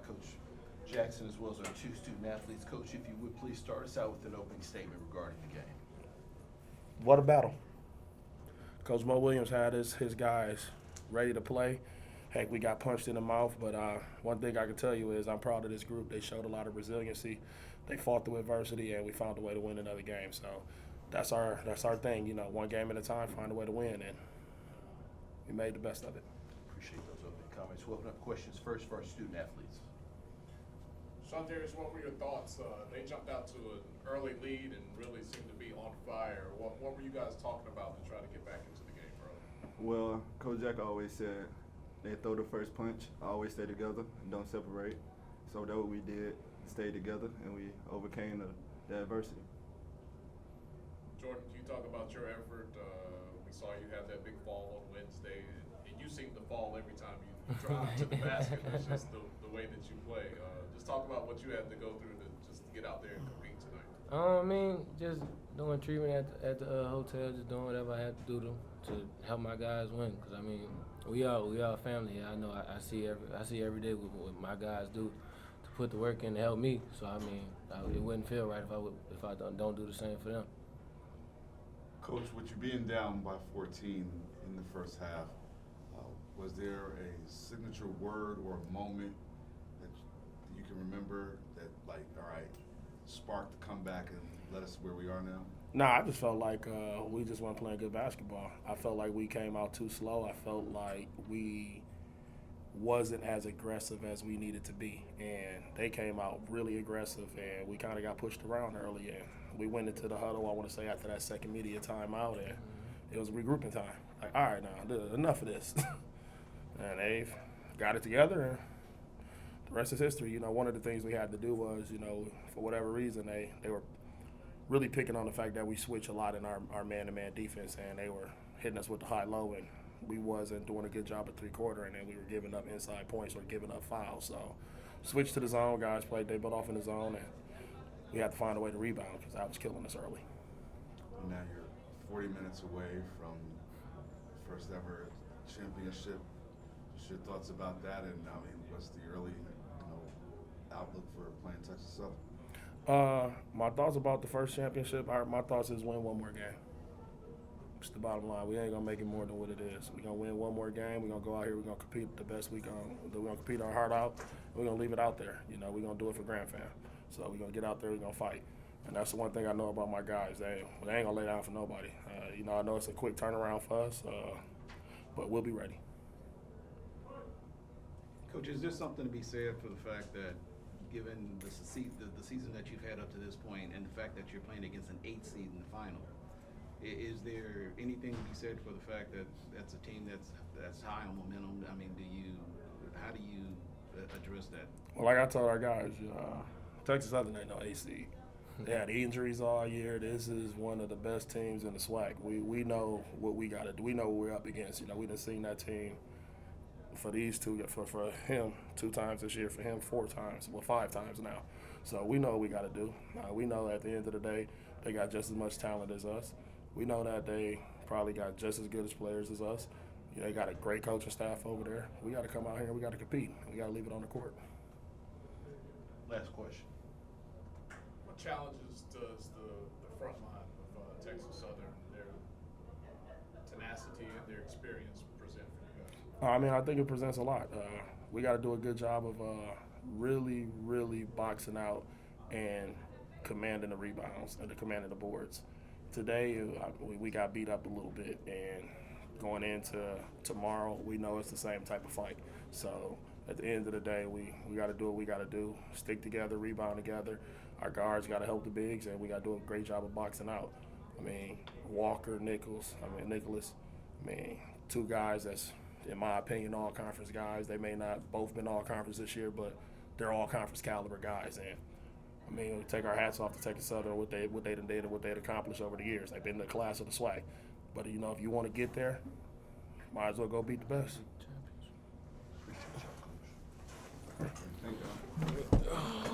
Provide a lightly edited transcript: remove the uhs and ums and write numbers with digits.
Coach Jackson as well as our two student athletes. Coach, if you would please start us out with an opening statement regarding the game. What a battle. Coach Mo Williams had his guys ready to play. Heck, we got punched in the mouth, but one thing I can tell you is I'm proud of this group. They showed a lot of resiliency. They fought through adversity, and we found a way to win another game. So that's our thing, you know, one game at a time, find a way to win, and we made the best of it. Appreciate those opening comments. We'll open up questions first for our student athletes. Shantarius, what were your thoughts? They jumped out to an early lead and really seemed to be on fire. What were you guys talking about to try to get back into the game early? Well, Coach Jack always said they throw the first punch, always stay together, and don't separate. So that's what we did, stayed together, and we overcame the adversity. Jordan, can you talk about your effort? We saw you have that big fall on Wednesday, and you seem to fall every time you drive to the basket. It's just the way that you play. Just talk about what you had to go through to just get out there and compete tonight. I mean, just doing treatment at the hotel, just doing whatever I had to do to help my guys win. Cause I mean, we all family here. I know I see every day what my guys do to put the work in to help me. So I mean, it wouldn't feel right if I don't do the same for them. Coach, with you being down by 14 in the first half, was there a signature word or a moment that you can remember that, like, all right, sparked the comeback and led us where we are now? Nah, I just felt like we just weren't playing good basketball. I felt like we came out too slow. I felt like we wasn't as aggressive as we needed to be. And they came out really aggressive, and we kind of got pushed around early. And we went into the huddle, I want to say, after that second media timeout, and it was regrouping time. Like, all right, now, enough of this. And they've got it together, and the rest is history. You know, one of the things we had to do was, you know, for whatever reason, they were really picking on the fact that we switch a lot in our man-to-man defense, and they were hitting us with the high-low, and we wasn't doing a good job at three-quarter, and then we were giving up inside points or giving up fouls. So switched to the zone, guys played they butt off in the zone, and we had to find a way to rebound because that was killing us early. Now you're 40 minutes away from first ever championship. Just your thoughts about that, and I mean, what's the early outlook for playing Texas Southern? My thoughts about the first championship, my thoughts is win one more game. It's the bottom line. We ain't going to make it more than what it is. We're going to win one more game. We're going to go out here. We're going to compete the best we can. We're going to compete our heart out. We're going to leave it out there. You know, we're going to do it for Grand Fam. So we're going to get out there. We're going to fight. And that's the one thing I know about my guys. They ain't going to lay down for nobody. You know, I know it's a quick turnaround for us, but we'll be ready. Coach, is there something to be said for the fact that given the season that you've had up to this point and the fact that you're playing against an 8 seed in the final, is there anything to be said for the fact that that's a team that's high on momentum? I mean, how do you address that? Well, like I told our guys, Texas Southern ain't no 8 seed. They had injuries all year. This is one of the best teams in the SWAC. We know what we got to do. We know what we're up against. You know, we done seen that team for these two, for him 2 times this year, for him 4 times, well 5 times now. So we know what we got to do. We know at the end of the day they got just as much talent as us. We know that they probably got just as good as players as us. You know, they got a great coaching staff over there. We got to come out here and we got to compete. We got to leave it on the court. Last question. What challenges does the front line of Texas Southern, their tenacity and their experience present for you guys? I mean, I think it presents a lot. We got to do a good job of really, really boxing out and commanding the rebounds and commanding the boards. Today, we got beat up a little bit, and going into tomorrow, we know it's the same type of fight. So at the end of the day, we got to do what we got to do, stick together, rebound together. Our guards got to help the bigs, and we got to do a great job of boxing out. I mean, Nicholas, 2 guys that's, in my opinion, all-conference guys. They may not both been all-conference this year, but they're all-conference caliber guys. And I mean, we take our hats off to Texas Southern, what they done did and what they'd accomplished over the years. They've been the class of the SWAC. But, you know, if you want to get there, might as well go beat the best. Appreciate y'all, Coach. Thank you.